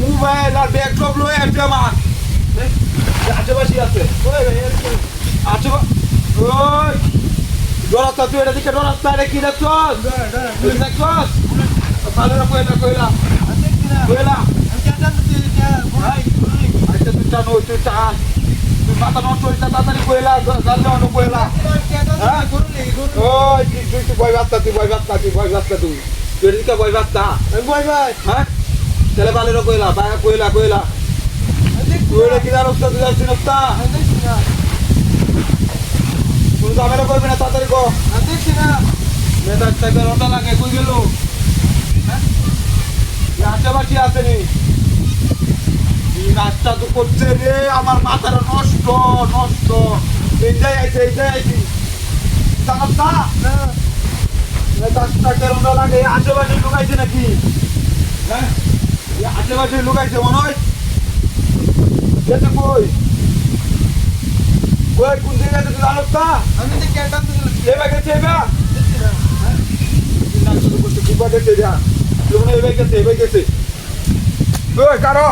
mobile আর bag সব লয়ে আসছে আমার আশেপাশে আছে ডরাস্তা তুই এটা দিকে ডরাস্তা রে কি দেখছস দেখছস তাহলে কইলা কইলা কইলা আচ্ছা তুই জানো তুই চাস তুই মাথা নষ্ট হইছে তাড়াতাড়ি কইলা জানলে অন্য কইলা ওই তুই ভয় বাস্তা তুই ভয় বাস্তা তুই ভয় বাস্তা তুই তুই এদিকে ভয় বাস্তা ভয় ভাই হ্যাঁ চলে বালেরও কইলা বায়া কইলা কইলা তুই এটা কি জানোস তুই জানিস না তুই জামেরা করবি না তাড়াতাড়ি গো দেখছি না মেয়েটার সাইকেল ওটা লাগে কই গেল হ্যাঁ আশেপাশে আসেনি এই রাস্তা তো করছে রে আমার মাথাটা নষ্ট নষ্ট এইটাই আইছি জানাস না রাস্তা কেরমটা লাগে আশেপাশে লুকাইছে নাকি হ্যাঁ আশেপাশে লুকাইছে মনে হয় যেতে কই কই কোন দিকে গেছে জানোস না আমি তো কেন এবার গেছে এবার না শুধু করতে কি বাজে যা তুমি এবার গেছে ওই কারো